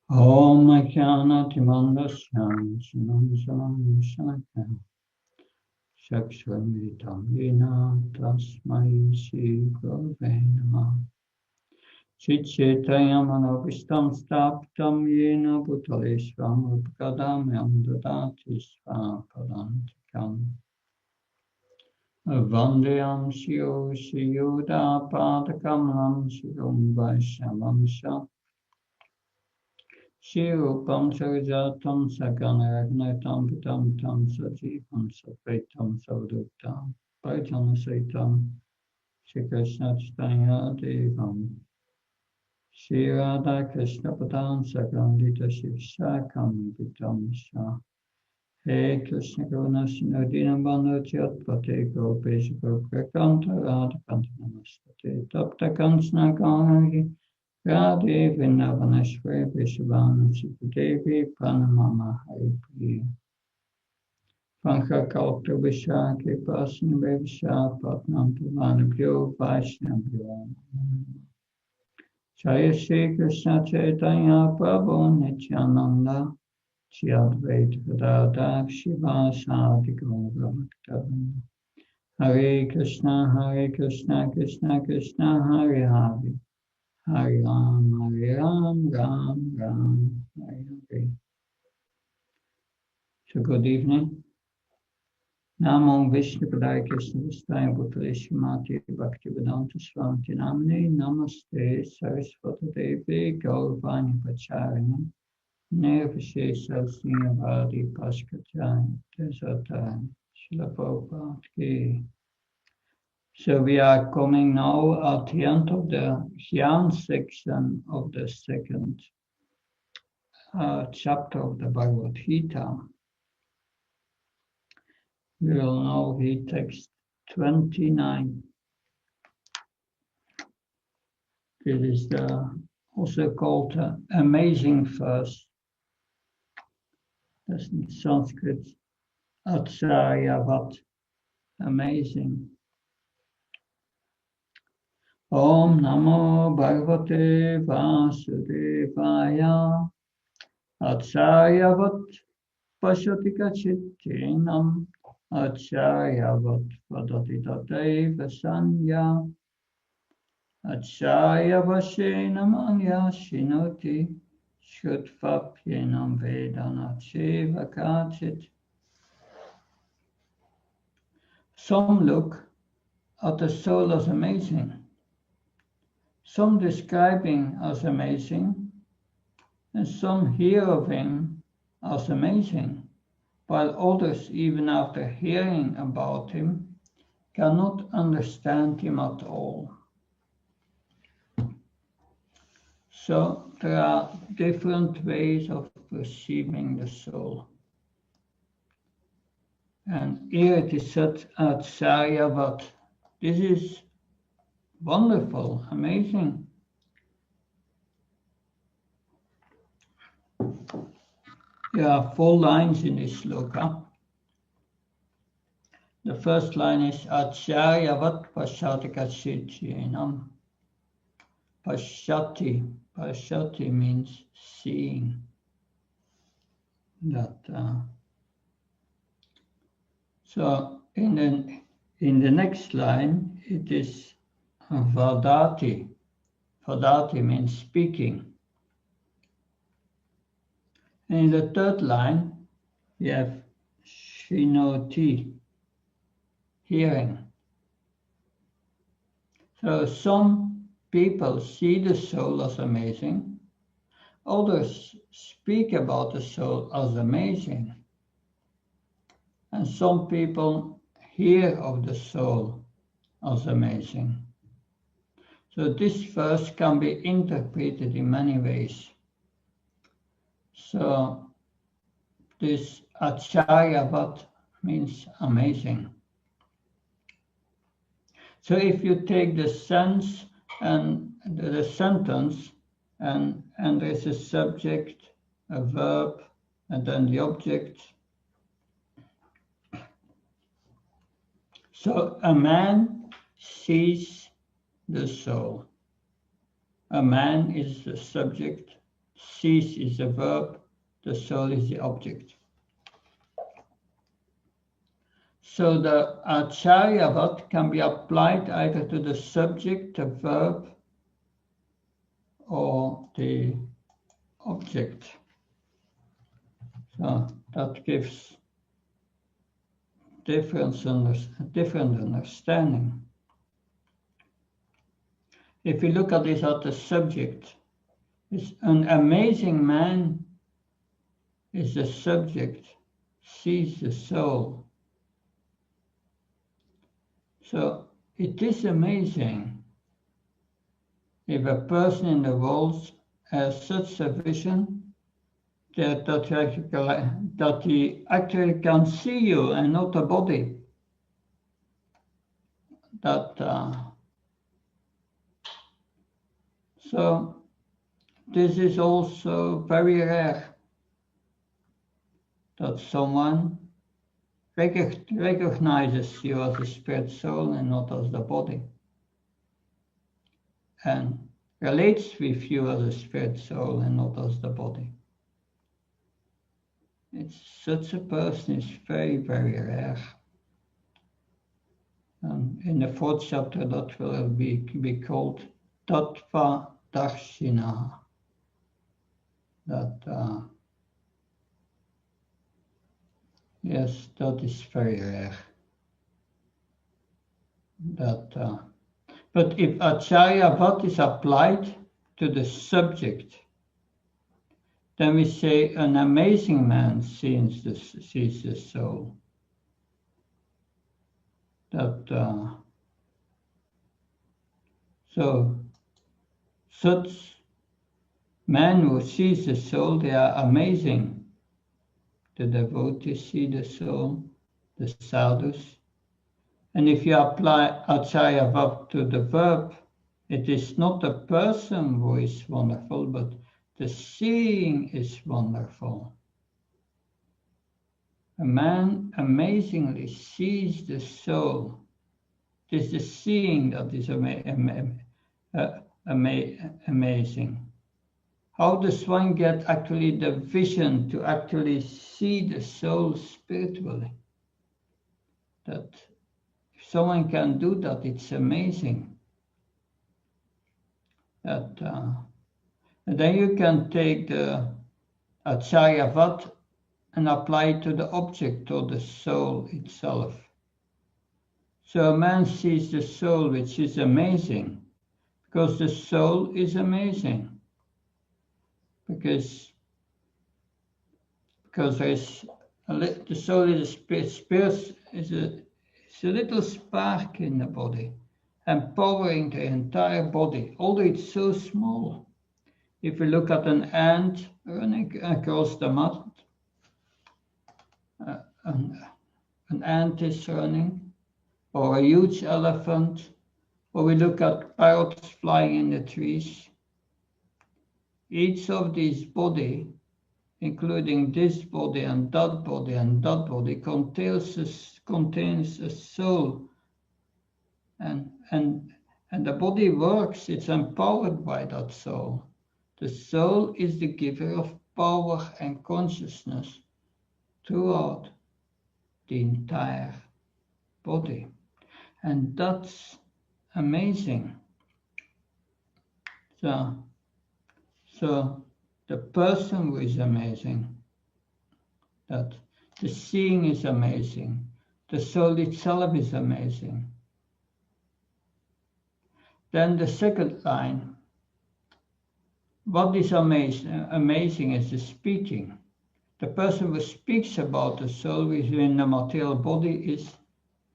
Om Jnanatimandasyam Shanam Shanakam Chakshurmilitam Yena Tasmai Shri Gurave Namah Chitchetayam Anabhishtam Staptam Yena Bhutaleshvam Upakadamyam Dadati Svapadantikam Vandeyam Shio Shiyoda Padakamalam Shigum Vaishyamam Sham Shirupam Sarajatam Saganaragnatam Pitam Tam Sajivam Sapetam Savaduktam Paitam Saitam Shikrishnachtaya Devam Shirada Krishna Padam Sagandita Shikshakam Pitam Shah He Krishna Karuna Sinodina Bandha Tyatpate Gopesha Goprakanta Radhakanta Namastate Tapta Kansna Gauri Radhe Vrindavaneshwari Vishvana Sikadevi Pranamama Haripriya Pankha Kalpa Vishaki Pasana Vevisha Patnam Pavanabhyo Vaishnavyo Jaya Shri Krishna Chaitanya Prabhu Nityananda Shri Advaita Gadadhar Shivasadi Gaura Bhaktavinda Hare Krishna Krishna Krishna Hare Hare Hare Ram, Ram, Hare Hare. So good evening. Namo Vishnu Padaya Krishna Vistaya Bhutale Shrimati Bhaktivedanta Swami Namne Namaste Saraswati Devi Gauravani Pacharani Nirvishesha Srinivadi Paskachani Tesatani Srila Prabhupada Ki. So we are coming now at the end of the Jnana section of the second chapter of the Bhagavad Gita. We will now read text 29. It is also called the amazing verse. That's in Sanskrit. Acharyavat, amazing. Om Namo Bhagavate Vasudevaya Acharyavat Pashatika Chittinam Acharyavat Vadati Tateva Sanya Acharya-vashenam anya shinoti Shrutvapyenam vedanacheva kachit. Some look at the soul as amazing, some describing as amazing, and some hear of him as amazing, while others, even after hearing about him, cannot understand him at all. So there are different ways of perceiving the soul. And here it is said at Saryavat. This is wonderful, amazing. There are 4 lines in this sloka. The first line is Acharyavat Pashyati Kachityenam. Pashyati means seeing. So in the next line it is Vadati. Vadati means speaking. And in the third line we have Shinoti, hearing. So some people see the soul as amazing, others speak about the soul as amazing, and some people hear of the soul as amazing. So this verse can be interpreted in many ways. So this Acharyavat means amazing. So if you take the sense and the sentence and there's a subject, a verb, and then the object. So a man sees the soul. A man is the subject, sees is the verb, the soul is the object. So the Acharyavat can be applied either to the subject, the verb, or the object. So that gives different understanding. If you look at this at the subject, it's an amazing man is the subject, sees the soul. So it is amazing if a person in the world has such a vision that he actually can see you and not a body. So this is also very rare that someone recognizes you as a spirit soul and not as the body, and relates with you as a spirit soul and not as the body. Such a person is very, very rare. In the fourth chapter, that will be called Tattva Darshina. Yes, that is very rare. But if Acharyavat is applied to the subject, then we say an amazing man sees the soul. So such men who sees the soul, they are amazing. The devotees see the soul, the sadhus. And if you apply Acharyavat to the verb, it is not the person who is wonderful, but the seeing is wonderful. A man amazingly sees the soul. It is the seeing that is amazing. How does one get actually the vision to actually see the soul spiritually? That if someone can do that, it's amazing. And then you can take the Acharyavat and apply it to the object or the soul itself. So a man sees the soul, which is amazing, because the soul is amazing. Because there is the soul is a spirit, is a little spark in the body, empowering the entire body, although it's so small. If you look at an ant running across the mat, an ant is running, or a huge elephant, or we look at parrots flying in the trees. Each of these bodies, including this body and that body and that body, contains a soul, and the body works. It's empowered by that soul. The soul is the giver of power and consciousness throughout the entire body, and that's amazing. So the person who is amazing, that the seeing is amazing, the soul itself is amazing. Then the second line, what is amazing? Amazing is the speaking. The person who speaks about the soul within the material body is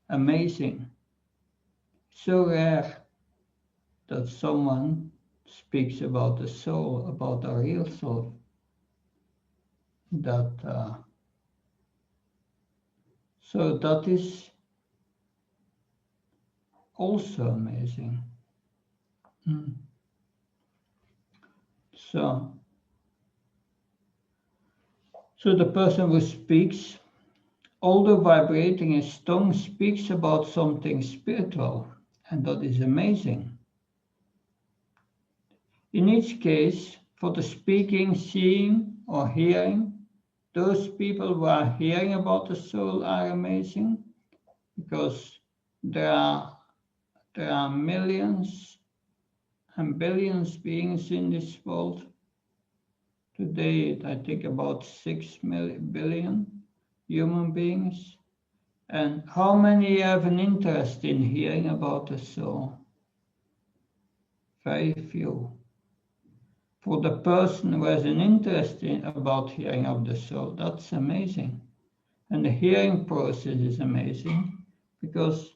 amazing. So rare that someone speaks about the soul, about our real soul, so that is also amazing. So the person who speaks, although vibrating his tongue, speaks about something spiritual, and that is amazing. In each case, for the speaking, seeing, or hearing. Those people who are hearing about the soul are amazing, because there are millions and billions beings in this world. Today, I think about 6 billion human beings. And how many have an interest in hearing about the soul? Very few. For the person who has an interest about hearing of the soul, that's amazing. And the hearing process is amazing, because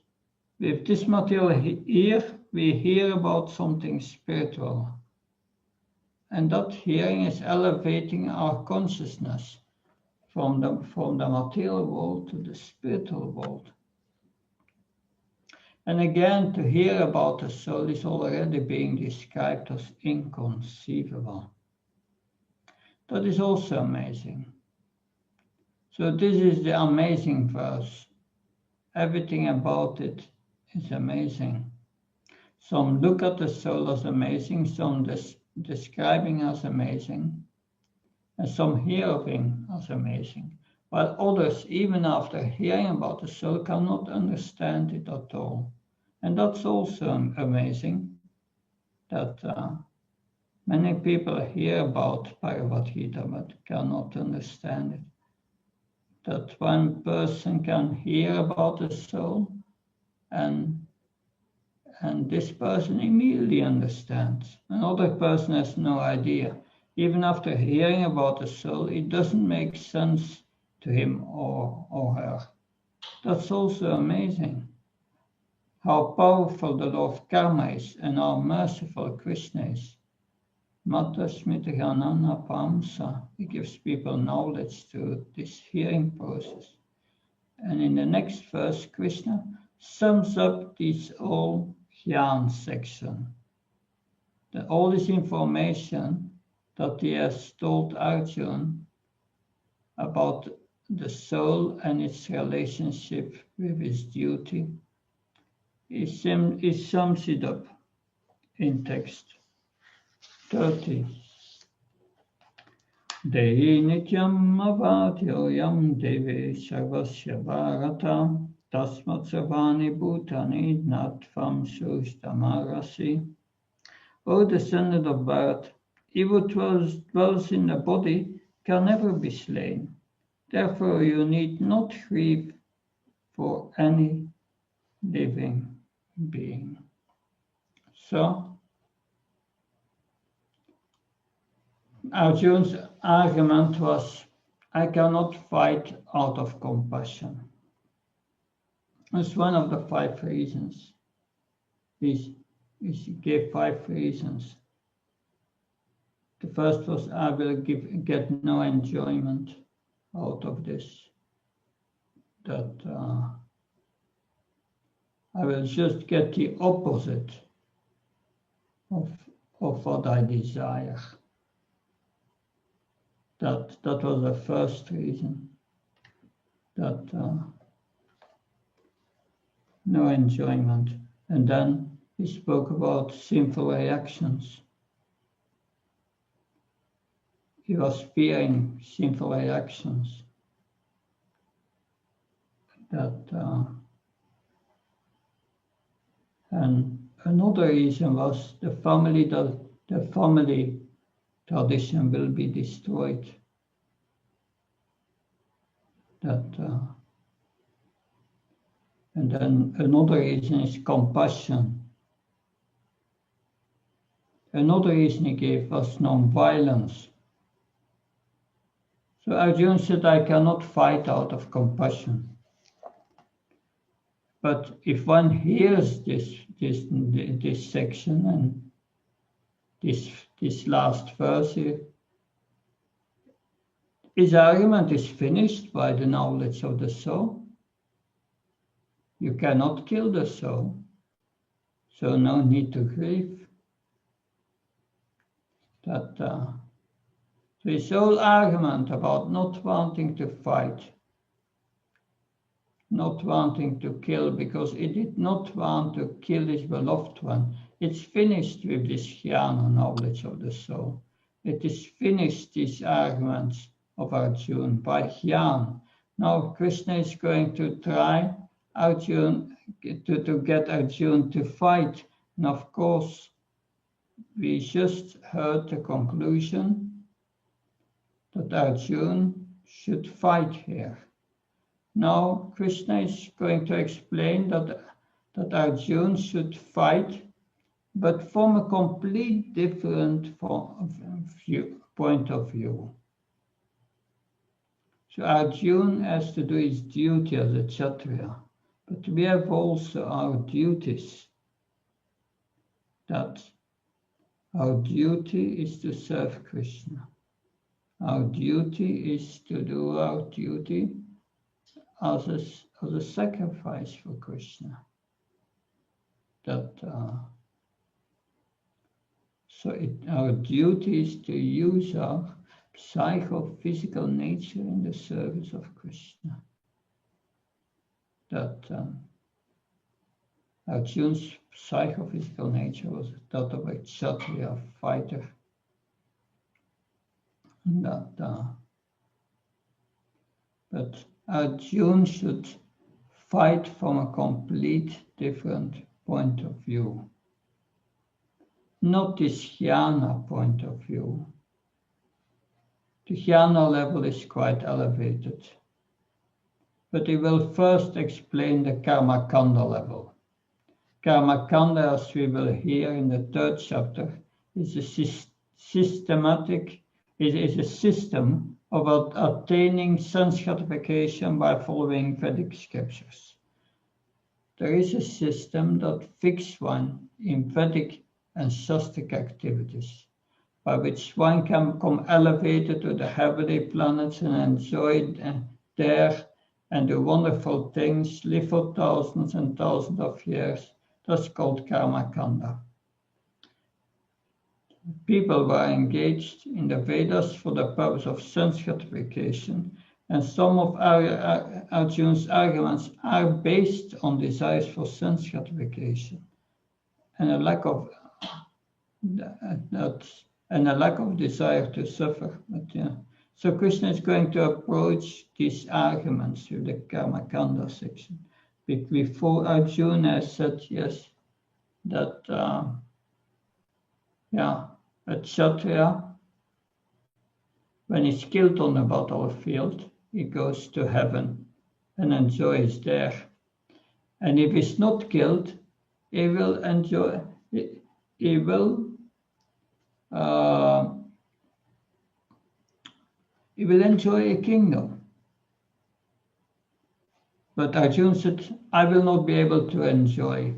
with this material here, we hear about something spiritual. And that hearing is elevating our consciousness from the material world to the spiritual world. And again, to hear about the soul is already being described as inconceivable. That is also amazing. So this is the amazing verse. Everything about it is amazing. Some look at the soul as amazing, some describing as amazing, and some hearing as amazing, while others, even after hearing about the soul, cannot understand it at all. And that's also amazing, that many people hear about Bhagavad Gita but cannot understand it. That one person can hear about the soul, and this person immediately understands. Another person has no idea. Even after hearing about the soul, it doesn't make sense to him or her. That's also amazing. How powerful the law of karma is, and how merciful Krishna is. Mata Smita Gyanana Pamsa. He gives people knowledge through this hearing process. And in the next verse, Krishna sums up this whole Gyan section. All this information that he has told Arjuna about the soul and its relationship with its duty, he sums it up in text 30. Dehi nityam avatyoyam deve sarvasya bharata tasmat sarvani bhutani natvam sushtamarasi. O descendant of Bharat, he who dwells in the body can never be slain. Therefore you need not grieve for any living being. So, Arjuna's argument was, I cannot fight out of compassion. That's one of the 5 reasons. He gave 5 reasons. The first was, I will get no enjoyment out of this. That I will just get the opposite of what I desire. That was the first reason. That no enjoyment. And then he spoke about sinful reactions. He was fearing sinful reactions. And another reason was the family tradition will be destroyed. And then another reason is compassion. Another reason he gave was non-violence. So Arjuna said, I cannot fight out of compassion. But if one hears this section and this last verse here, his argument is finished by the knowledge of the soul. You cannot kill the soul, so no need to grieve. So his whole argument about not wanting to fight, not wanting to kill, because he did not want to kill his beloved one, it's finished with this jnana knowledge of the soul. it is finished, these arguments of Arjuna, by Jnana. Now Krishna is going to try Arjuna to get Arjuna to fight. And of course, we just heard the conclusion that Arjuna should fight here. Now Krishna is going to explain that Arjuna should fight, but from a complete different point of view. So Arjuna has to do his duty as a Kshatriya, but we have also our duties. That our duty is to serve Krishna. Our duty is to do our duty as a sacrifice for Krishna. Our duty is to use our psychophysical nature in the service of Krishna. Arjuna's psychophysical nature was that of a Kshatriya fighter. But Arjuna should fight from a complete different point of view. Not this jnana point of view. The jnana level is quite elevated. But he will first explain the karma kanda level. Karma kanda, as we will hear in the 3rd chapter, is a system of attaining sense gratification by following Vedic scriptures. There is a system that fixes one in Vedic and Shastric activities, by which one can become elevated to the heavenly planets and enjoy there and do wonderful things, live for thousands and thousands of years. That's called karma kanda. People were engaged in the Vedas for the purpose of sense gratification, and some of Arjuna's arguments are based on desires for sense gratification and a lack of desire to suffer. So Krishna is going to approach these arguments with the karma kanda section. Before Arjuna has said yes, that a Kshatriya, when he's killed on the battlefield, he goes to heaven and enjoys there. And if he's not killed, he will enjoy. He will enjoy a kingdom. But Arjuna said, I will not be able to enjoy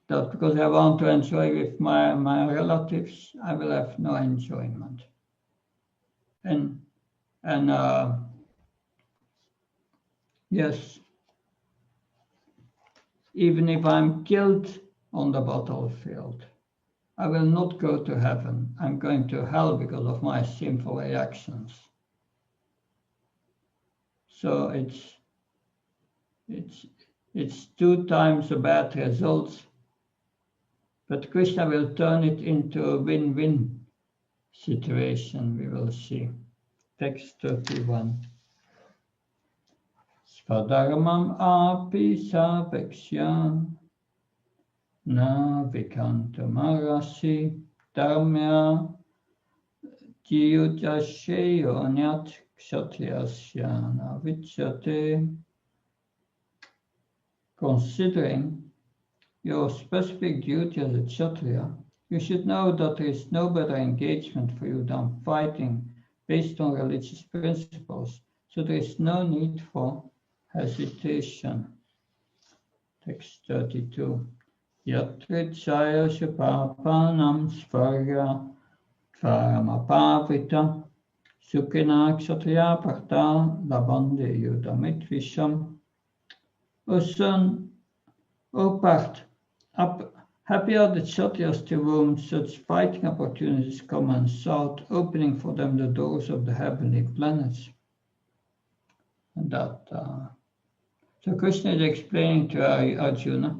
that because I want to enjoy with my relatives. I will have no enjoyment. And yes, even if I'm killed on the battlefield, I will not go to heaven. I'm going to hell because of my sinful reactions. So it's 2 times a bad result, but Krishna will turn it into a win-win situation, we will see. Text 31. Svadharmam api sapekshya na vikantamarasi dharmya jiyujasheyo nyat kshatriyasya na vichyate. Considering your specific duty as a Kshatriya, you should know that there is no better engagement for you than fighting based on religious principles, so there is no need for hesitation. Text 32. Yatrichaya shapapanam svarga tvaramapavrita sukhina kshatriya parta labande yudamit visham. O son, O Parth, happy are the Kshatriyas to whom such fighting opportunities come unsought, opening for them the doors of the heavenly planets. And so Krishna is explaining to Arjuna,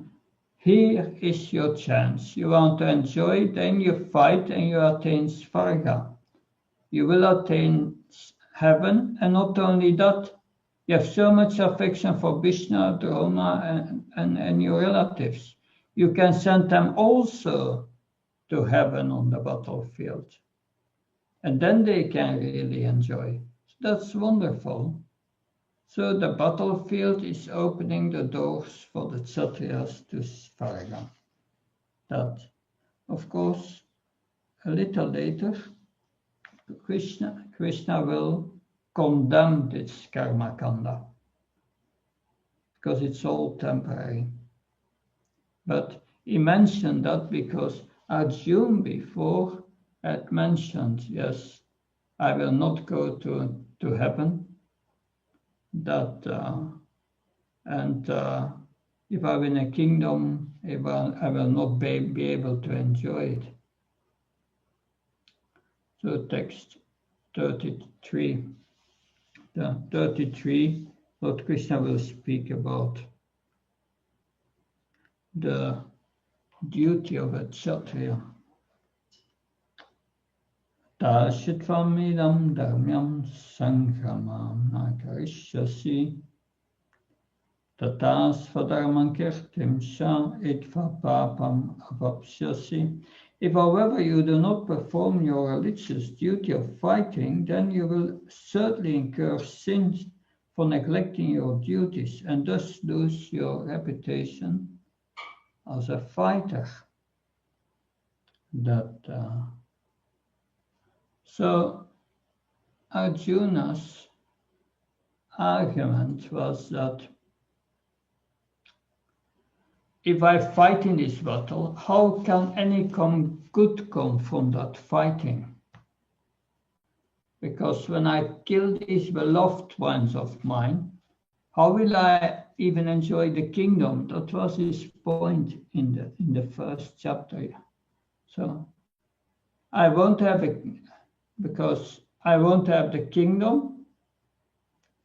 here is your chance. You want to enjoy, then you fight and you attain Svarga. you will attain heaven, and not only that, you have so much affection for Vishnu, Drona, and your relatives. You can send them also to heaven on the battlefield. And then they can really enjoy. That's wonderful. So the battlefield is opening the doors for the Kshatriyas to Svarga. That, of course, a little later, Krishna will condemn this karma kanda because it's all temporary. But he mentioned that because Arjuna before had mentioned, yes, I will not go to heaven, that and if I win a kingdom, I will not be able to enjoy it. So text 33. The 33, Lord Krishna will speak about the duty of a Kshatriya. Tashitvam dharmyam sangramam nakarishyasi tatas vadharman kirtim sha itva papam avapsyasi. If, however, you do not perform your religious duty of fighting, then you will certainly incur sins for neglecting your duties and thus lose your reputation as a fighter. So Arjuna's argument was that if I fight in this battle, how can any good come from that fighting? Because when I kill these beloved ones of mine, how will I even enjoy the kingdom? That was his point in the first chapter. So I won't have it because I won't have the kingdom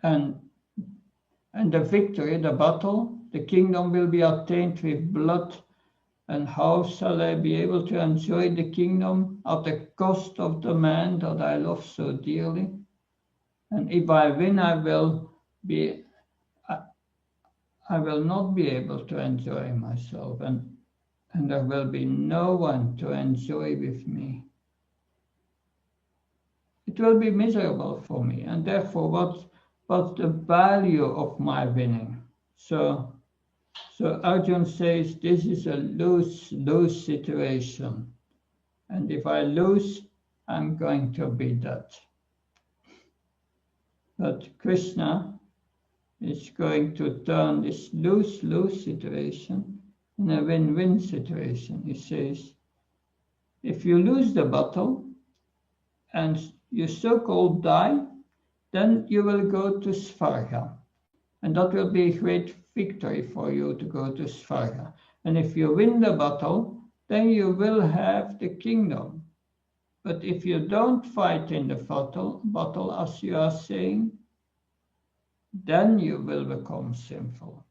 and the victory, the battle. The kingdom will be attained with blood. And how shall I be able to enjoy the kingdom at the cost of the man that I love so dearly? And if I win, I will not be able to enjoy myself, and there will be no one to enjoy with me. It will be miserable for me, and therefore, what's the value of my winning? So Arjuna says this is a lose situation, and if I lose, I'm going to be dead. But Krishna is going to turn this lose-lose situation in a win-win situation. He says, if you lose the battle and you so-called die, then you will go to Svarga. And that will be a great victory for you to go to Svarga. And if you win the battle, then you will have the kingdom. But if you don't fight in the battle, as you are saying, then you will become sinful.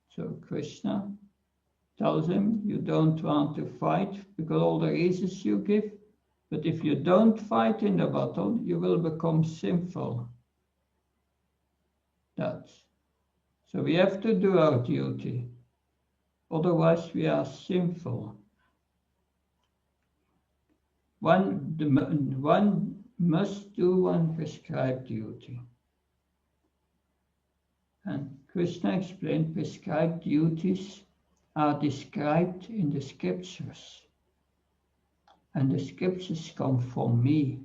So Krishna tells him, you don't want to fight because all the reasons you give, but if you don't fight in the battle, you will become sinful. So we have to do our duty, otherwise we are sinful. One must do one prescribed duty. And Krishna explained prescribed duties are described in the scriptures. And the scriptures come from me.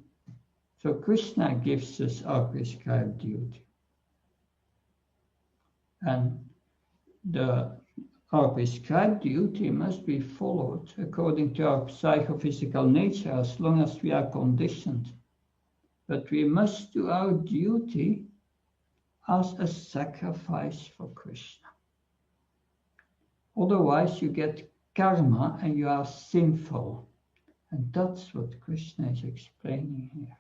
So Krishna gives us our prescribed duty. And our prescribed duty must be followed according to our psychophysical nature as long as we are conditioned. But we must do our duty as a sacrifice for Krishna. Otherwise you get karma and you are sinful. And that's what Krishna is explaining here.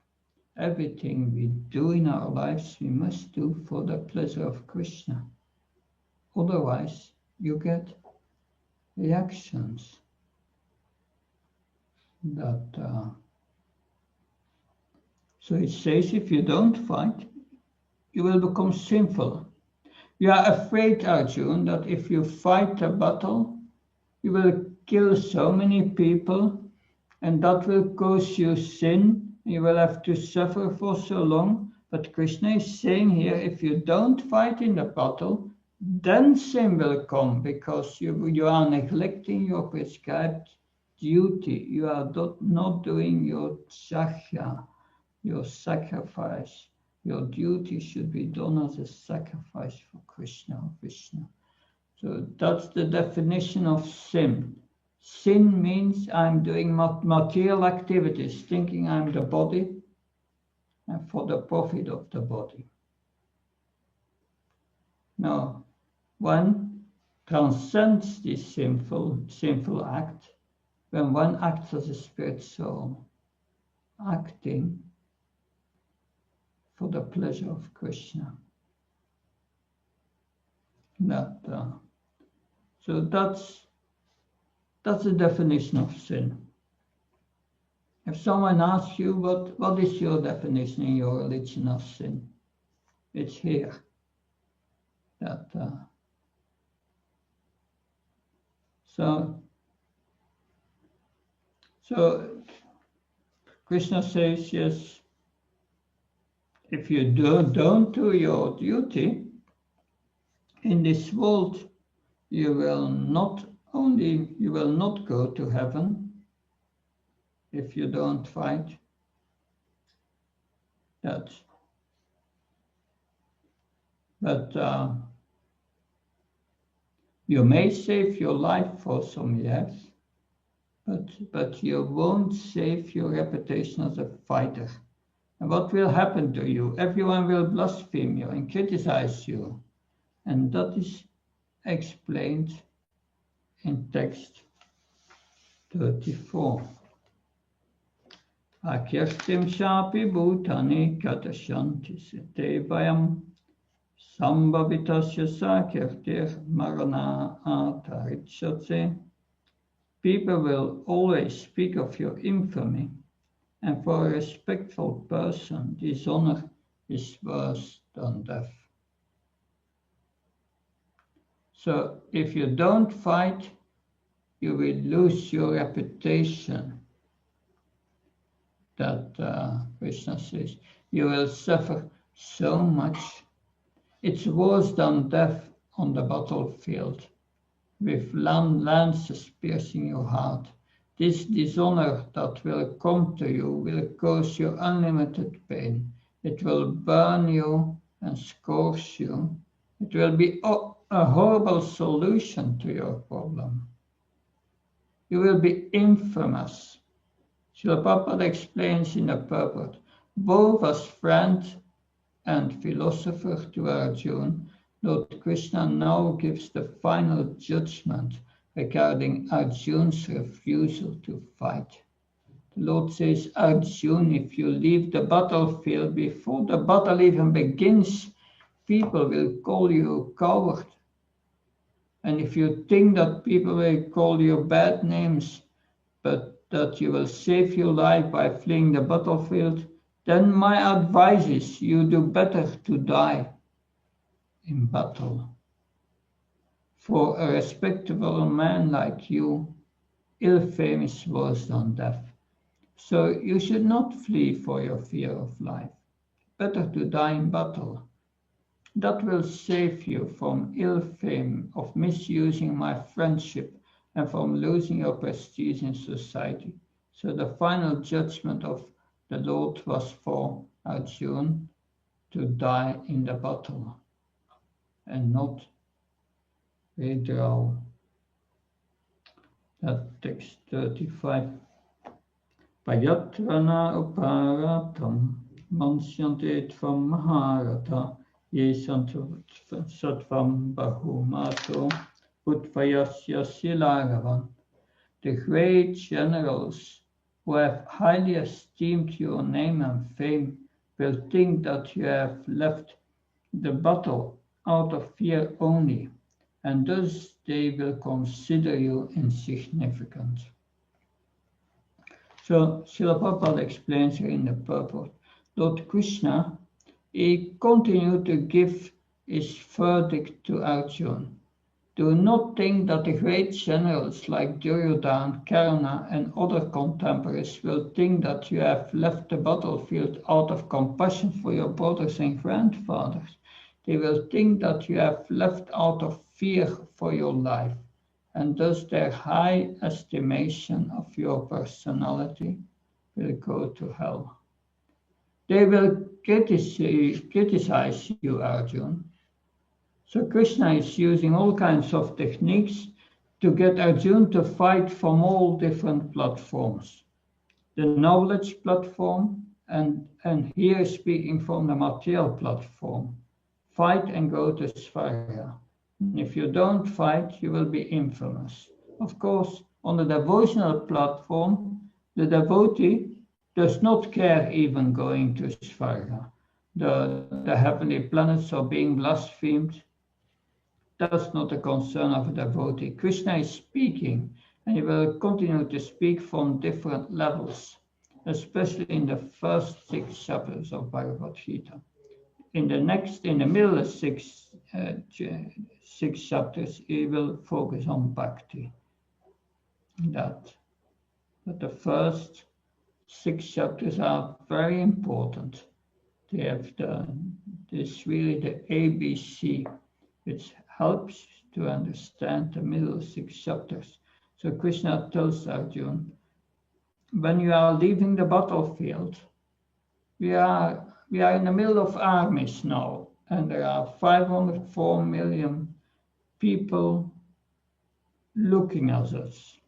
Everything we do in our lives, we must do for the pleasure of Krishna. Otherwise, you get reactions that So it says, if you don't fight, you will become sinful. You are afraid, Arjun, that if you fight a battle, you will kill so many people, and that will cause you sin. You will have to suffer for so long. But Krishna is saying here, if you don't fight in the battle, then sin will come because you are neglecting your prescribed duty. You are not doing your sakya, your sacrifice. Your duty should be done as a sacrifice for Krishna or Vishnu. So that's the definition of sin. Sin means I'm doing material activities, thinking I'm the body and for the profit of the body. Now, one transcends this sinful act when one acts as a spirit soul, acting for the pleasure of Krishna. So that's the definition of sin. If someone asks you what is your definition in your religion of sin, it's here. So Krishna says, yes, if you don't do your duty in this world, you will not go to heaven if you don't fight. But you may save your life for some years, but you won't save your reputation as a fighter. And what will happen to you? Everyone will blaspheme you and criticize you. And that is explained in text 34. Akyastim shapi bhutani katashanti site vayam sambhavitasya sakirtir marana atarichatse. People will always speak of your infamy, and for a respectful person, dishonor is worse than death. So if you don't fight, you will lose your reputation. That Krishna says, you will suffer so much. It's worse than death on the battlefield, with lances piercing your heart. This dishonor that will come to you will cause you unlimited pain. It will burn you and scorch you. It will be a horrible solution to your problem. You will be infamous. Srila Prabhupada explains in the purport, both as friend and philosopher to Arjuna, Lord Krishna now gives the final judgment regarding Arjuna's refusal to fight. The Lord says, Arjuna, if you leave the battlefield before the battle even begins, people will call you a coward. And if you think that people will call you bad names, but that you will save your life by fleeing the battlefield, then my advice is you do better to die in battle. For a respectable man like you, ill fame is worse than death. So you should not flee for your fear of life. Better to die in battle. That will save you from ill fame of misusing my friendship and from losing your prestige in society. So the final judgment of the Lord was for Arjuna to die in the battle and not withdraw. That text 35. Payatrana uparatam mansyante tvam maharata ye sattvam bahumato utvayasya silagavan. The great generals who have highly esteemed your name and fame will think that you have left the battle out of fear only, and thus they will consider you insignificant. So Srila Prabhupada explains here in the purport Lord Krishna, he continued to give his verdict to Arjuna. Do not think that the great generals like Duryodhana, Karna, and other contemporaries will think that you have left the battlefield out of compassion for your brothers and grandfathers. They will think that you have left out of fear for your life, and thus their high estimation of your personality will go to hell. They will criticize you, Arjuna. So Krishna is using all kinds of techniques to get Arjuna to fight from all different platforms. The knowledge platform, and here speaking from the material platform. Fight and go to Svarya. And if you don't fight, you will be infamous. Of course, on the devotional platform, the devotee does not care even going to Svarya. The heavenly planets are being blasphemed. That's not a concern of a devotee. Krishna is speaking, and he will continue to speak from different levels, especially in the first 6 chapters of Bhagavad Gita. In the middle of six chapters, he will focus on bhakti. But the first 6 chapters are very important. They have this really the ABC, which helps to understand the middle 6 chapters. So Krishna tells Arjuna, when you are leaving the battlefield, we are in the middle of armies now, and there are 504 million people looking at us.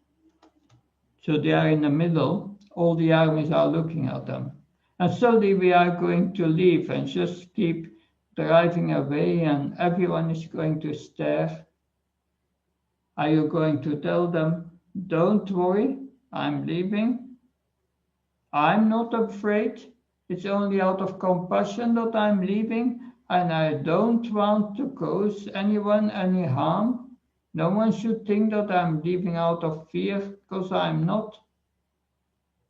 So they are in the middle, all the armies are looking at them. And suddenly we are going to leave and just keep driving away, and everyone is going to stare. Are you going to tell them, don't worry, I'm leaving? I'm not afraid. It's only out of compassion that I'm leaving, and I don't want to cause anyone any harm. No one should think that I'm leaving out of fear, because I'm not.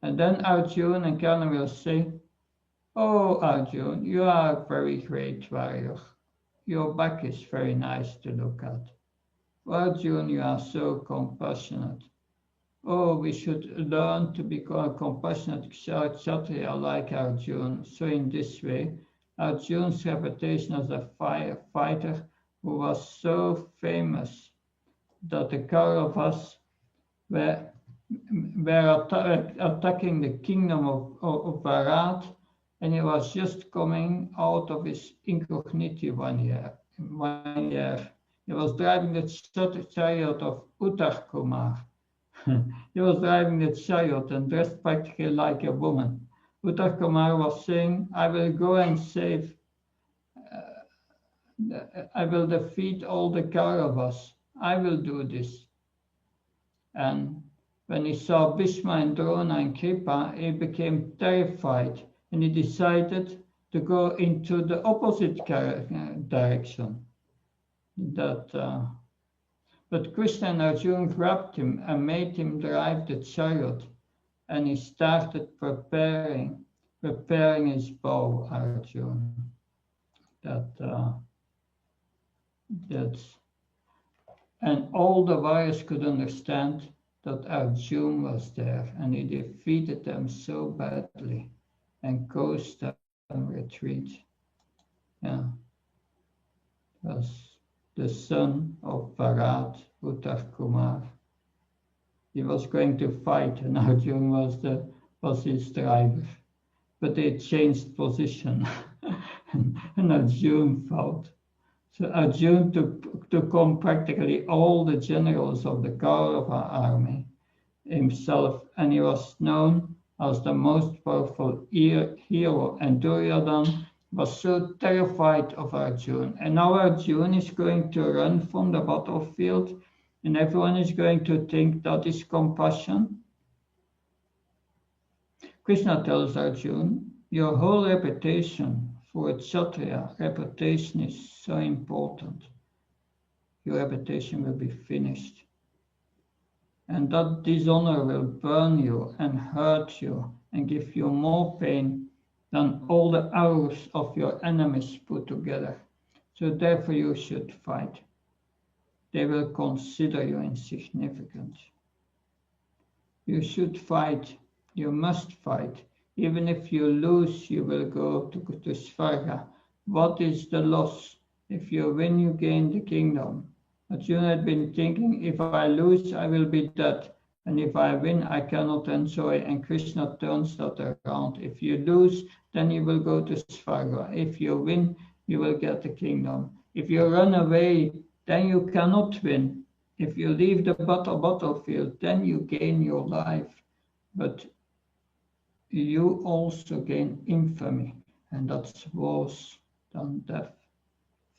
And then Arjuna and Karna will say, oh, Arjuna, you are a very great warrior. Your back is very nice to look at. Arjuna, you are so compassionate. Oh, we should learn to become a compassionate Kshatriya like Arjuna. So in this way, Arjuna's reputation as a fighter who was so famous that the Kauravas were attacking the kingdom of Bharat, and he was just coming out of his incognito one year. He was driving the chariot of Uttar Kumar. He was driving the chariot and dressed practically like a woman. Uttar Kumar was saying, I will go and save, I will defeat all the Kauravas. I will do this. And when he saw Bhishma and Drona and Kripa, he became terrified, and he decided to go into the opposite direction. But Krishna and Arjuna grabbed him and made him drive the chariot, and he started preparing his bow, Arjuna. And all the warriors could understand that Arjuna was there, and he defeated them so badly and caused them retreat. Yeah. It was the son of Bharat, Uttar Kumar. He was going to fight, and Arjuna was his driver. But they changed position, and Arjuna fought. So Arjuna took on practically all the generals of the Kaurava army himself, and he was known as the most powerful hero. And Duryodhana was so terrified of Arjuna. And now Arjuna is going to run from the battlefield, and everyone is going to think that is compassion. Krishna tells Arjuna, your whole reputation for a Kshatriya reputation is so important. Your reputation will be finished. And that dishonor will burn you and hurt you and give you more pain than all the arrows of your enemies put together. So therefore you should fight. They will consider you insignificant. You should fight. You must fight. Even if you lose, you will go to Svarga. What is the loss? If you win, you gain the kingdom. Arjuna had been thinking, if I lose, I will be dead. And if I win, I cannot enjoy. And Krishna turns that around. If you lose, then you will go to Svarga. If you win, you will get the kingdom. If you run away, then you cannot win. If you leave the battlefield, then you gain your life. But you also gain infamy, and that's worse than death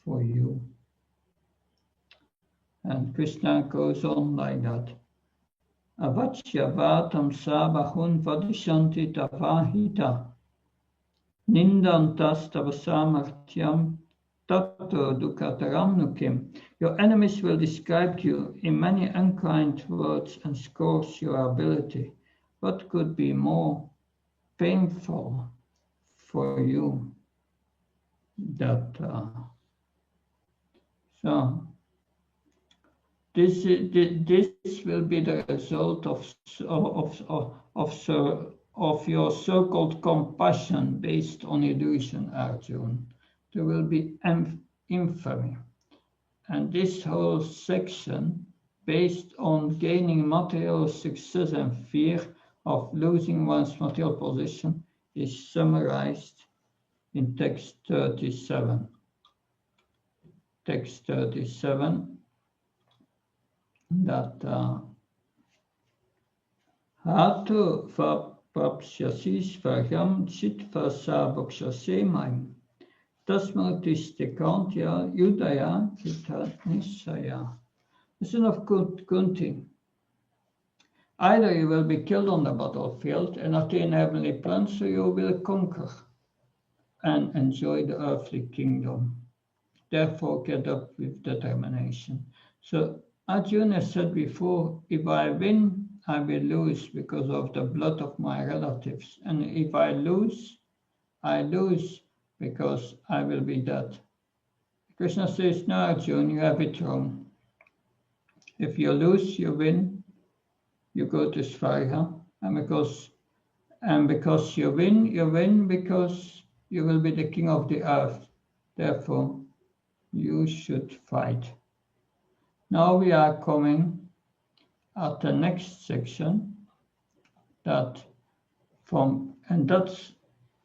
for you. And Krishna goes on like that. Avachya vatam sabahun vadishanti tavahita nindantas tavasamartyam tato dukataram nukim. Your enemies will describe you in many unkind words and scourge your ability. What could be more painful for you? That so this will be the result of your so-called compassion based on illusion, Arjuna. There will be infamy. And this whole section, based on gaining material success and fear of losing one's material position, is summarized in text 37. Text 37, that Hatu vapapsyasi svargam chitva sabokshasemaim. Tasmatistikantya Yudaya Kita Nisaya. The son of Kunti. Either you will be killed on the battlefield and attain heavenly plans, or you will conquer and enjoy the earthly kingdom. Therefore, get up with determination. So Arjuna said before, if I win, I will lose because of the blood of my relatives. And if I lose because I will be dead. Krishna says, no, Arjuna, you have it wrong. If you lose, you win, you go to Svarga. And because you win because you will be the king of the earth. Therefore, you should fight. Now we are coming at the next section, and that's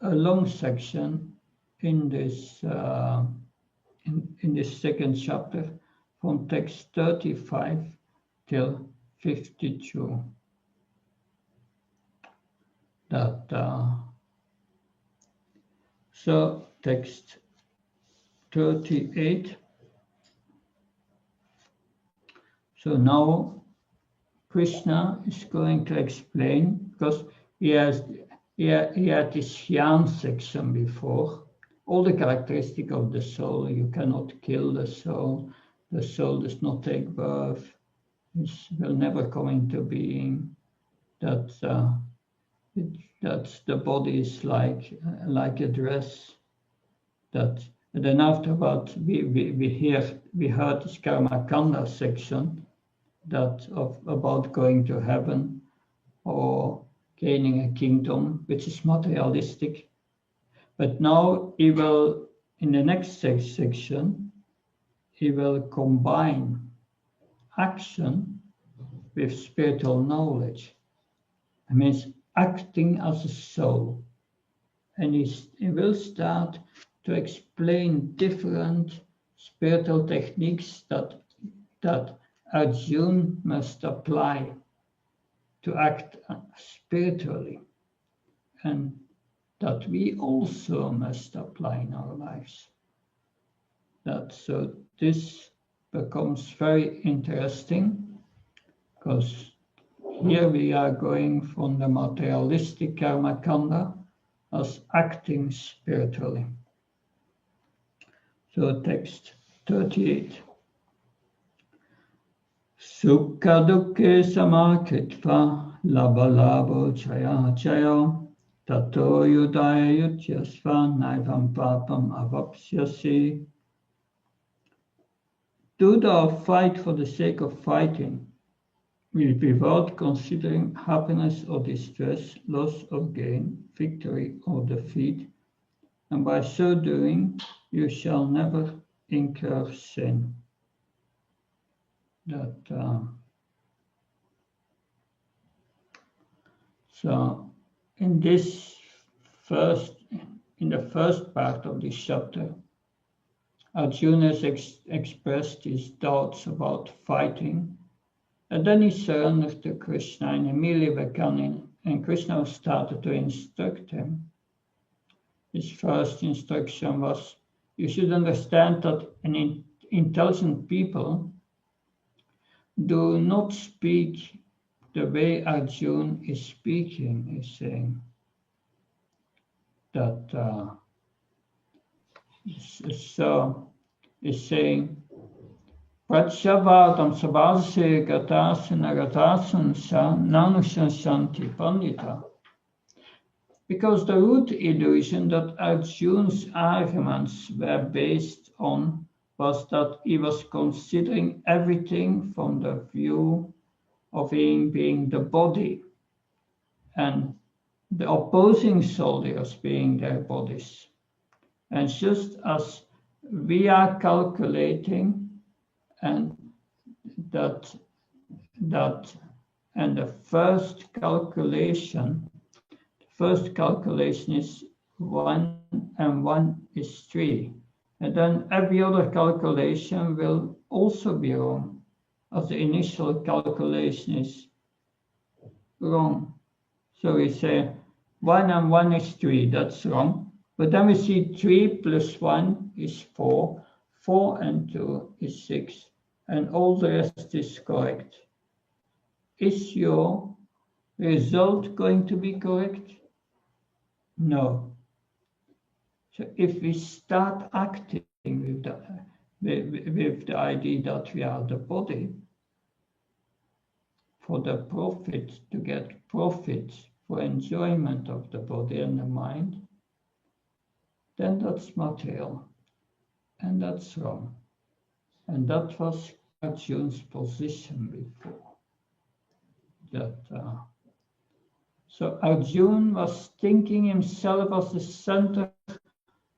a long section in this in this second chapter, from text 35 till 52. So text 38. So now Krishna is going to explain, because he had this Jnana section before, all the characteristics of the soul. You cannot kill the soul does not take birth, it will never come into being, that the body is like a dress. And then afterwards we heard this Karma Kanda section, about going to heaven or gaining a kingdom, which is materialistic. But now he will, in the next section, he will combine action with spiritual knowledge. It means acting as a soul. And he will start to explain different spiritual techniques that Arjuna must apply to act spiritually, and that we also must apply in our lives. So this becomes very interesting, because here we are going from the materialistic karma kanda as acting spiritually. So text 38. Sukha dukkhe samakritva labha labho chaya chaya Tato yudaya yutyasva naivam papam avapsyasi. Do thou fight for the sake of fighting, without considering happiness or distress, loss or gain, victory or defeat, and by so doing you shall never incur sin. So in the first part of this chapter, Arjuna has expressed his doubts about fighting, and then he surrendered to Krishna and immediately began, and Krishna started to instruct him. His first instruction was, you should understand that an intelligent people do not speak the way Arjuna is speaking. He's saying that is saying Pratyavadam sabhase gatasana gatasansa nanushansanti pandita. Because the root illusion that Arjuna's arguments were based on was that he was considering everything from the view of being the body, and the opposing soldiers being their bodies. And just as we are calculating, and the first calculation is 1 and 1 is 3. And then every other calculation will also be wrong, as the initial calculation is wrong. So we say 1 and 1 is 3, that's wrong. But then we see 3 plus 1 is 4, 4 and 2 is 6, and all the rest is correct. Is your result going to be correct? No. So if we start acting with the idea that we are the body, for the profit, to get profit, for enjoyment of the body and the mind, then that's material, and that's wrong. And that was Arjuna's position before. So Arjuna was thinking himself as the center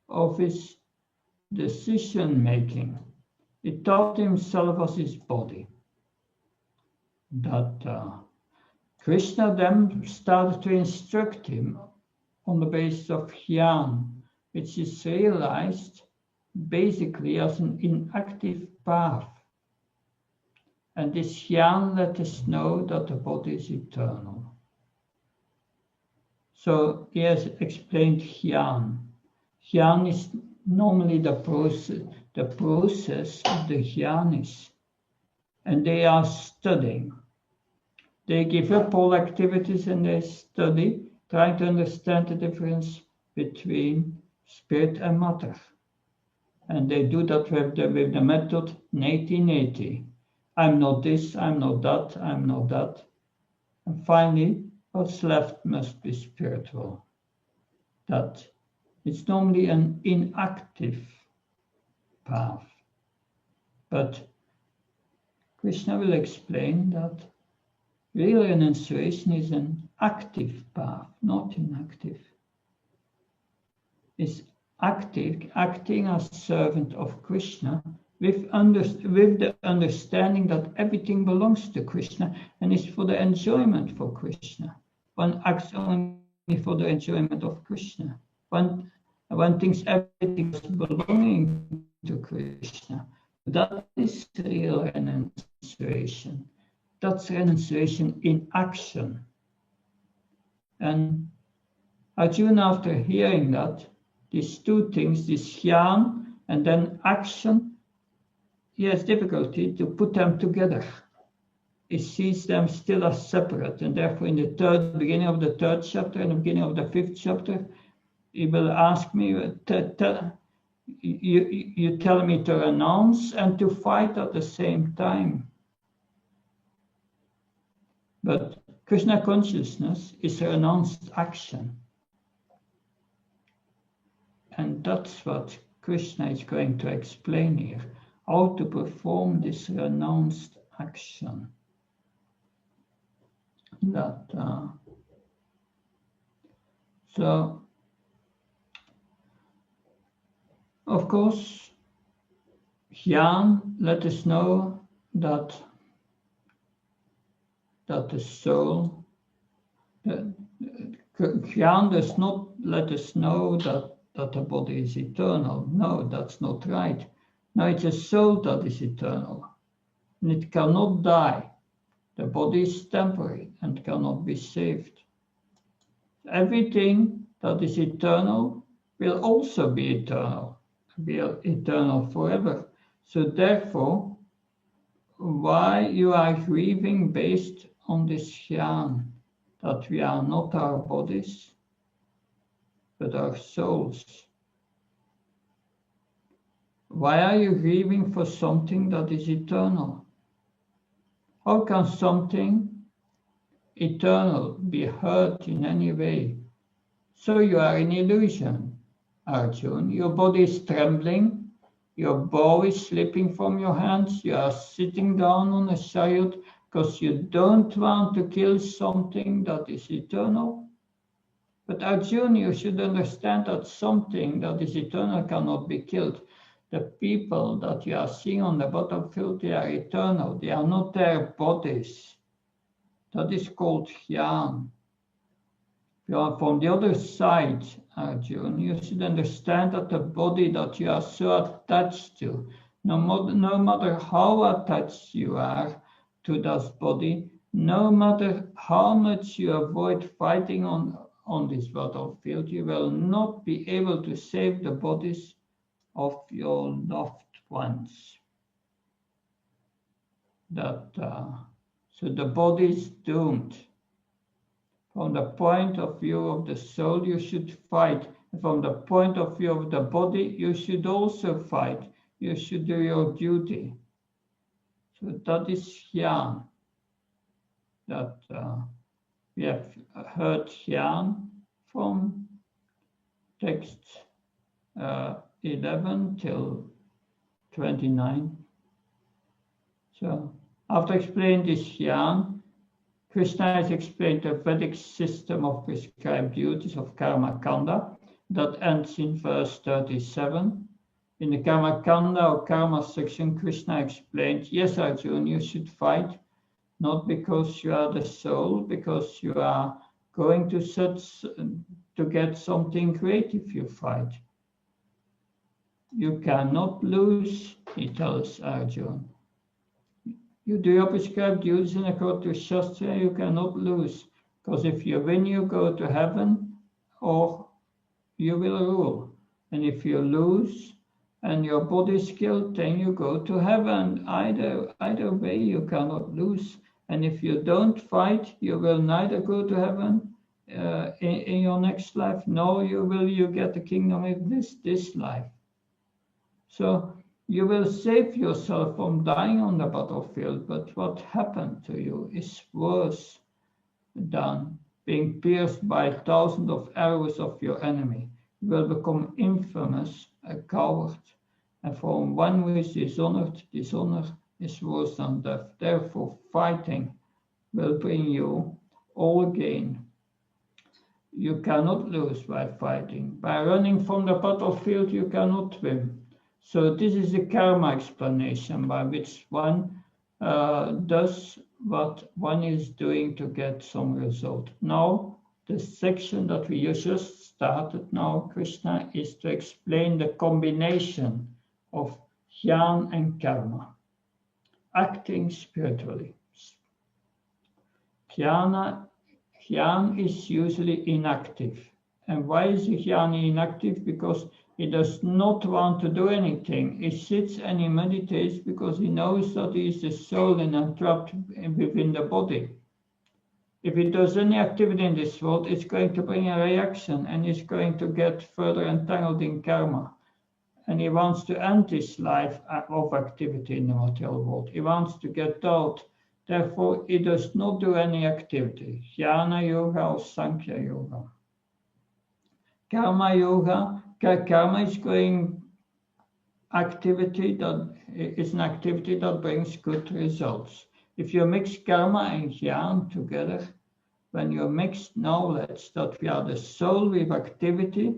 of his decision making. He thought himself as his body. Krishna then started to instruct him on the basis of jnana, which is realized basically as an inactive path. And this jnana let us know that the body is eternal. So he has explained jnana. Jnana is normally the process of the jnanis, and they are studying. They give up all activities and they study, trying to understand the difference between spirit and matter. And they do that with the method 1880. I'm not this, I'm not that, I'm not that. And finally, what's left must be spiritual. That it's normally an inactive path. But Krishna will explain that real renunciation is an active path, not inactive. It's active, acting as servant of Krishna with the understanding that everything belongs to Krishna and is for the enjoyment for Krishna. One acts only for the enjoyment of Krishna. One thinks everything is belonging to Krishna. That is real renunciation. That's renunciation in action. And Arjuna, after hearing that, these two things, this jnana and then action, he has difficulty to put them together. He sees them still as separate, and therefore in the beginning of the 3rd chapter and the beginning of the 5th chapter, he will ask me, you tell me to renounce and to fight at the same time. But Krishna consciousness is renounced action. And that's what Krishna is going to explain here, how to perform this renounced action. So, of course, Jnana let us know that the soul, Jnana does not let us know that the body is eternal. No, that's not right. No, it's a soul that is eternal, and it cannot die. The body is temporary and cannot be saved. Everything that is eternal will also be eternal forever. So therefore, why you are grieving based on this jnana, that we are not our bodies, but our souls? Why are you grieving for something that is eternal? How can something eternal be hurt in any way? So you are in illusion, Arjun. Your body is trembling, your bow is slipping from your hands, you are sitting down on a chariot because you don't want to kill something that is eternal. But Arjun, you should understand that something that is eternal cannot be killed. The people that you are seeing on the battlefield, they are eternal. They are not their bodies. That is called jnana. You are from the other side, Arjun. You should understand that the body that you are so attached to, no matter how attached you are to that body, no matter how much you avoid fighting on this battlefield, you will not be able to save the bodies of your loved ones. So the body is doomed. From the point of view of the soul, you should fight. From the point of view of the body, you should also fight. You should do your duty. So that is jnana. That we have heard jnana from text 11 till 29. So after explaining this jnana, Krishna has explained the Vedic system of prescribed duties of Karma Kanda that ends in verse 37. In the Karma Kanda or Karma section, Krishna explained, yes, Arjuna, you should fight, not because you are the soul, because you are going to get something great if you fight. You cannot lose, he tells Arjuna. You do your prescribed duties in accordance to Shastra, you cannot lose. Because if you win, you go to heaven, or you will rule. And if you lose, and your body is killed, then you go to heaven. Either way, you cannot lose. And if you don't fight, you will neither go to heaven in your next life, nor you get the kingdom in this life. So you will save yourself from dying on the battlefield, but what happened to you is worse than being pierced by thousands of arrows of your enemy. You will become infamous, a coward, and from one who is dishonored, dishonor is worse than death. Therefore, fighting will bring you all gain. You cannot lose by fighting. By running from the battlefield, you cannot win. So this is the karma explanation by which one does what one is doing to get some result. Now, the section that we just started now, Krishna, is to explain the combination of jnana and karma, acting spiritually. Jnana is usually inactive. And why is jnana inactive? Because he does not want to do anything. He sits and he meditates because he knows that he is the soul and entrapped within the body. If he does any activity in this world, it's going to bring a reaction and he's going to get further entangled in karma. And he wants to end his life of activity in the material world. He wants to get out. Therefore, he does not do any activity. Jnana yoga or Sankhya yoga. Karma yoga Karma is activity that is an activity that brings good results. If you mix karma and jnana together, when you mix knowledge that we are the soul with activity,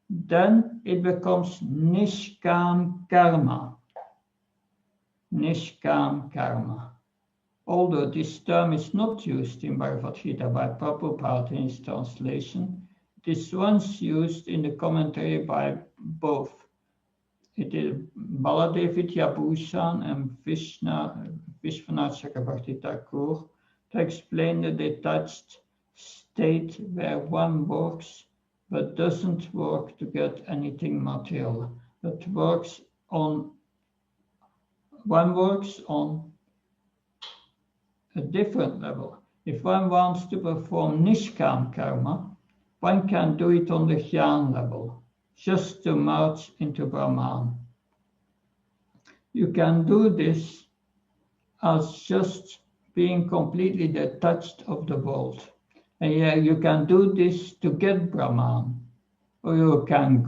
then it becomes nishkam karma. Nishkam karma. Although this term is not used in Bhagavad Gita by Prabhupada in his translation, it is once used in the commentary by both. It is Baladev Vidyabhushan and Vishwanath Chakrabarti Thakur to explain the detached state where one works but doesn't work to get anything material, but one works on a different level. If one wants to perform nishkam karma, one can do it on the jnana level, just to merge into Brahman. You can do this as just being completely detached of the world. And you can do this to get Brahman, or you can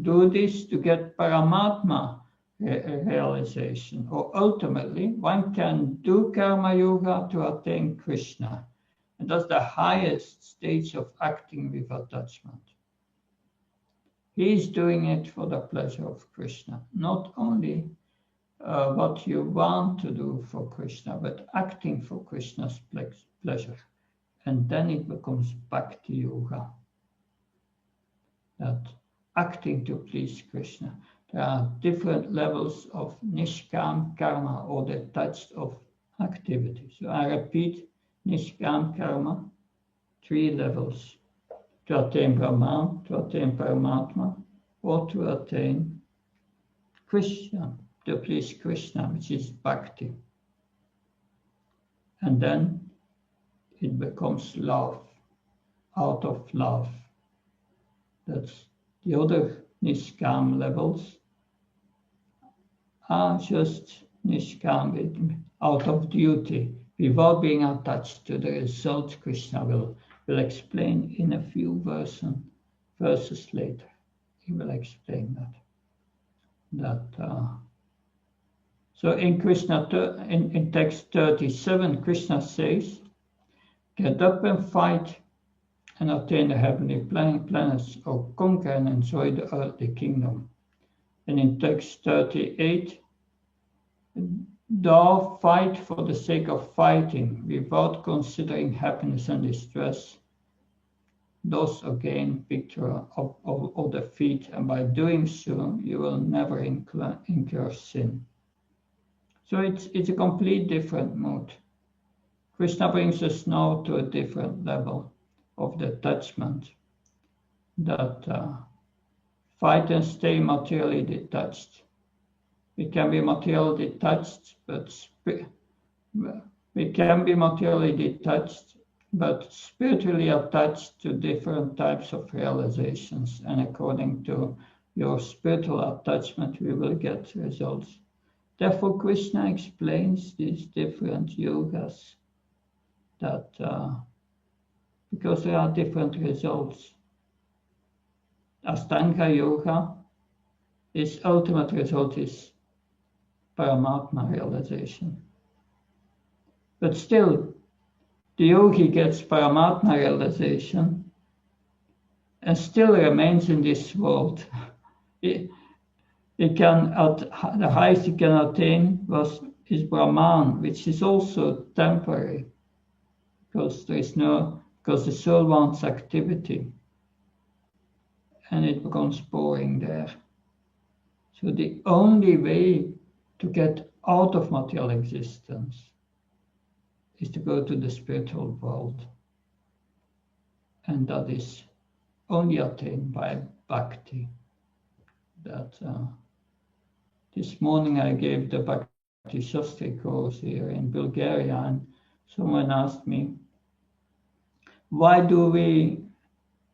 do this to get Paramatma realization, or ultimately one can do Karma Yoga to attain Krishna. And that's the highest stage of acting with attachment. He is doing it for the pleasure of Krishna, not only what you want to do for Krishna, but acting for Krishna's pleasure. And then it becomes Bhakti Yoga. That acting to please Krishna. There are different levels of nishkam karma, or detached of activity. So I repeat, nishkam karma, 3 levels. To attain Brahman, to attain Paramatma, or to attain Krishna, to please Krishna, which is bhakti. And then it becomes love, out of love. That's the other nishkam levels are just nishkam, out of duty, without being attached to the result. Krishna will explain in a few verses later. He will explain that. So in Krishna, in text 37, Krishna says, "Get up and fight and attain the heavenly planets, or conquer and enjoy the earthly kingdom." And in text 38, "Thou fight for the sake of fighting, without considering happiness and distress. Thus again victory of defeat, and by doing so, you will never incur sin." So it's a complete different mood. Krishna brings us now to a different level of detachment, that fight and stay materially detached. We can be materially detached, but spiritually attached to different types of realizations. And according to your spiritual attachment, we will get results. Therefore, Krishna explains these different yogas, that because there are different results. Astanga Yoga, its ultimate result is Paramatma realization. But still, the yogi gets Paramatma realization and still remains in this world. The highest he can attain is Brahman, which is also temporary, because the soul wants activity, and it becomes boring there. So the only way to get out of material existence is to go to the spiritual world, and that is only attained by bhakti. That this morning I gave the Bhakti Shastri course here in Bulgaria, and someone asked me, why do we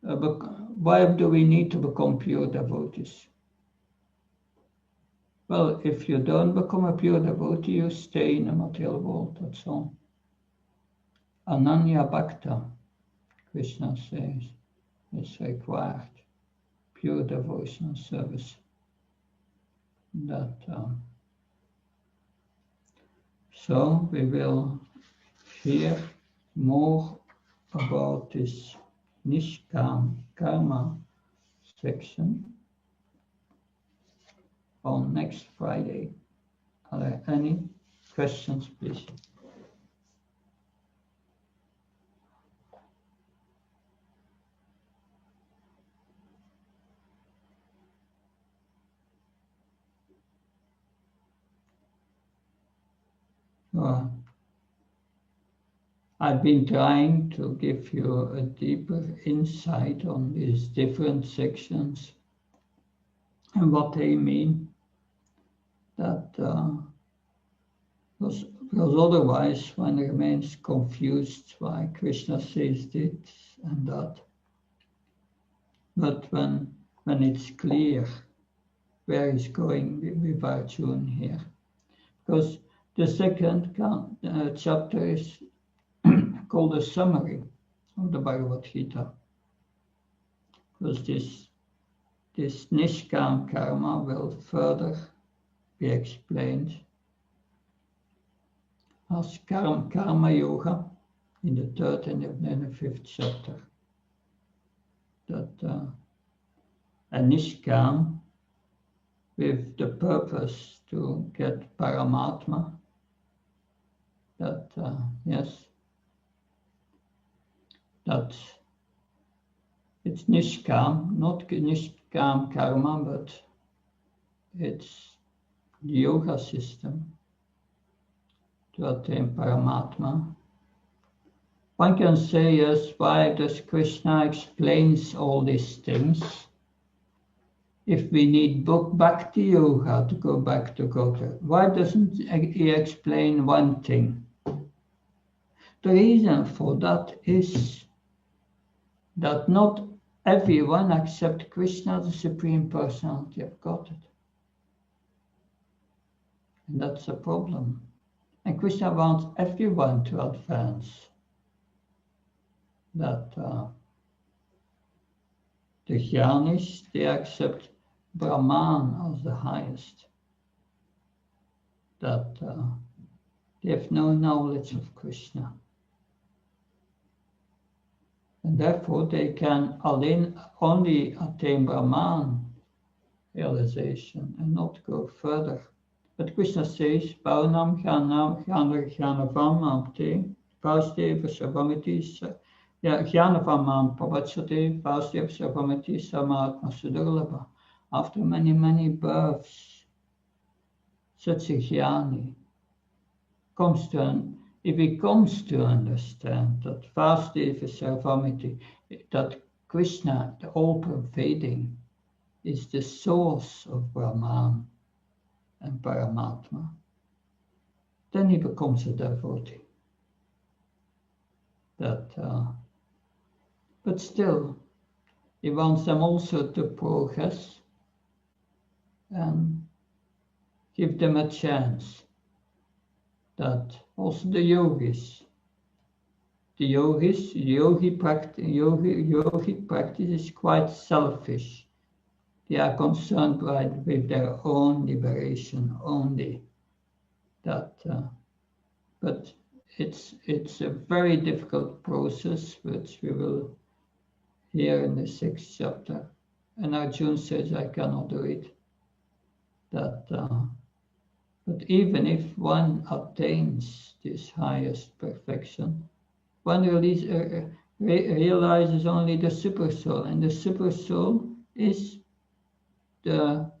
need to become pure devotees? Well, if you don't become a pure devotee, you stay in the material world, that's all. Ananya Bhakta, Krishna says, is required. pure devotional service. So we will hear more about this Nishkam Karma section on next Friday. Are there any questions, please? I've been trying to give you a deeper insight on these different sections and what they mean. Because otherwise one remains confused why Krishna says this and that. But when it's clear where he's going with Arjuna here, because the second chapter is called a summary of the Bhagavad Gita, because this Nishkam karma will further be explained as karma yoga in the third and the fifth chapter. That a Nishkam with the purpose to get Paramatma, that it's Nishkam, not Nishkam karma, but it's the yoga system to attain Paramatma. One can say, yes, why does Krishna explains all these things? If we need Bhakti Yoga to go back to God, why doesn't he explain one thing? The reason for that is that not everyone accepts Krishna, the Supreme Personality of Godhead. And that's a problem. And Krishna wants everyone to advance. That the Jnanis, they accept Brahman as the highest. That they have no knowledge of Krishna. And therefore they can only attain Brahman realization and not go further. But Krishna says, Paunam Jnanavam Vasudeva Savamiti Jnanavam Pavachate Vasudeva Savamiti Samatma Sudurlabha. After many births, such a jnani comes to if he comes to understand that Vasudeva Sarvamiti, that Krishna, the all-pervading, is the source of Brahman and Paramatma, then he becomes a devotee. But still, he wants them also to progress and give them a chance. That also the yogi practice is quite selfish. They are concerned with their own liberation only. But it's a very difficult process, which we will hear in the 6th chapter. And Arjuna says, I cannot do it. But even if one attains this highest perfection, one realizes only the super soul, and the super soul is an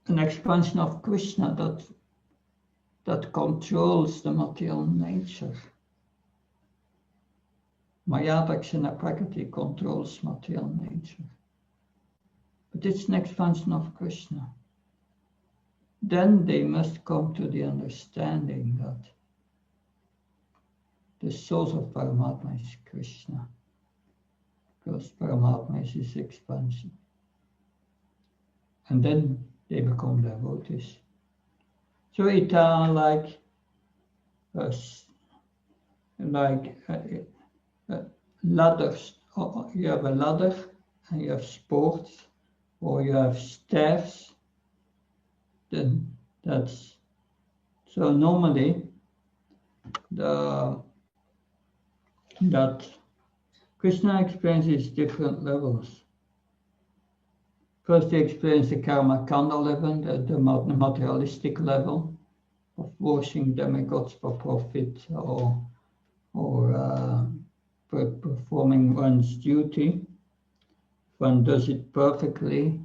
expansion of Krishna that controls the material nature. Mayadakshana Prakriti controls material nature. But it's an expansion of Krishna. Then they must come to the understanding that the source of Paramatma is Krishna, because Paramatma is his expansion. And then they become devotees. So it are like ladders, or you have a ladder and you have sports, or you have stairs, then that's, so normally that Krishna experiences different levels. First, he experienced the karma kanda level, the materialistic level of worshiping demigods for profit or performing one's duty. One does it perfectly,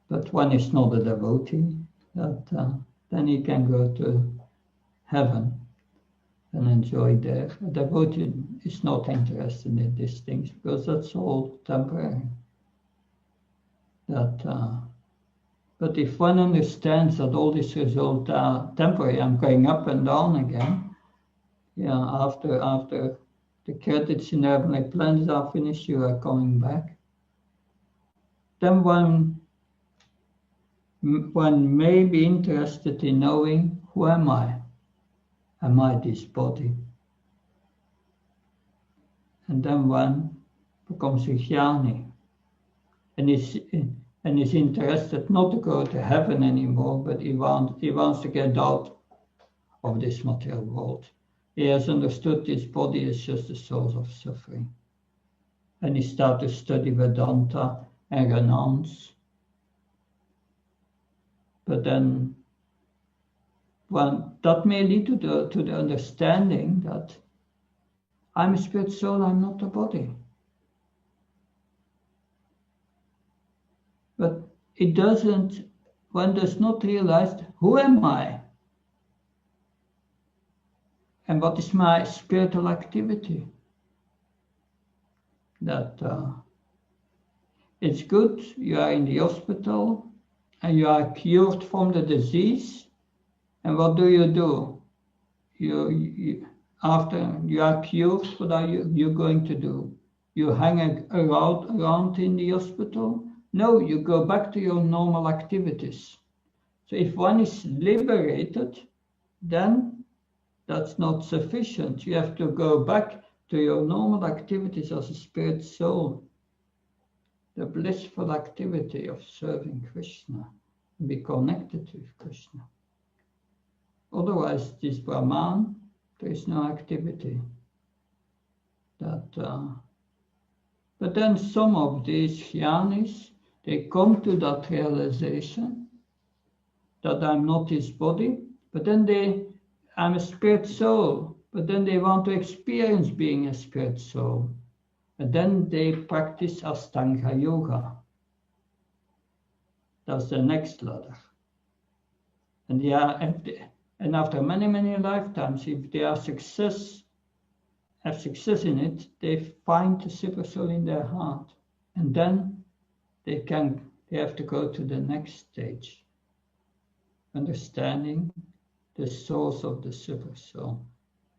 but one is not a devotee. Then he can go to heaven and enjoy there. A devotee is not interested in these things because that's all temporary. But if one understands that all these results are temporary, I'm going up and down again. Yeah, after the credits in heavenly planets are finished, you are coming back. Then one may be interested in knowing, who am I? Am I this body? And then one becomes a jnani and is interested not to go to heaven anymore, but he wants to get out of this material world. He has understood this body is just a source of suffering. And he starts to study Vedanta and renounce. But then that may lead to the understanding that I'm a spirit soul, I'm not a body. But one does not realize, who am I? And what is my spiritual activity? That it's good, you are in the hospital, and you are cured from the disease. And what do? After you are cured, what are you going to do? You hang around in the hospital? No, you go back to your normal activities. So if one is liberated, then that's not sufficient. You have to go back to your normal activities as a spirit soul. The blissful activity of serving Krishna, be connected with Krishna. Otherwise, this Brahman, there is no activity. But then some of these jnanis, they come to that realization that I'm not his body, but then I'm a spirit soul, but then they want to experience being a spirit soul. And then they practice Ashtanga Yoga. That's the next ladder. And after many, many lifetimes, if they have success in it, they find the super soul in their heart. And then they have to go to the next stage, understanding the source of the super soul.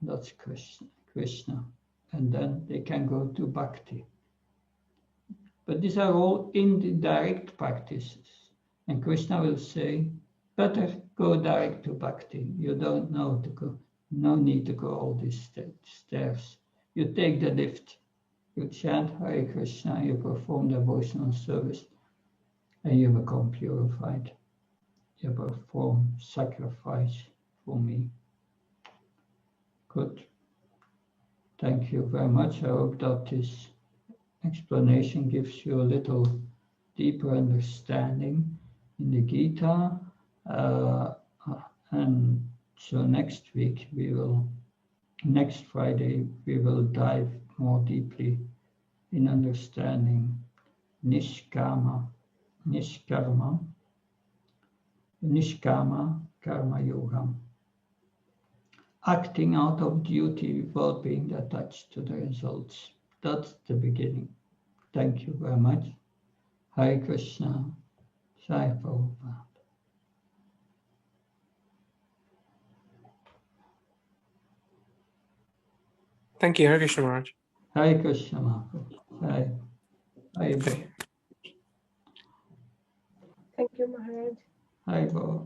That's Krishna. And then they can go to bhakti. But these are all indirect practices. And Krishna will say, better go direct to bhakti. You don't know to go. No need to go all these stairs. You take the lift. You chant Hare Krishna, you perform devotional service, and you become purified. You perform sacrifice for me. Good. Thank you very much. I hope that this explanation gives you a little deeper understanding in the Gita. And so next Friday, we will dive more deeply in understanding Nishkama Karma Yoga. Acting out of duty without being attached to the results. That's the beginning. Thank you very much. Hare Krishna. Sai Prabhupada. Thank you, Hare Krishna Maharaj. Hare Krishna Maharaj. Hare Thank you, Maharaj. Hare Baba.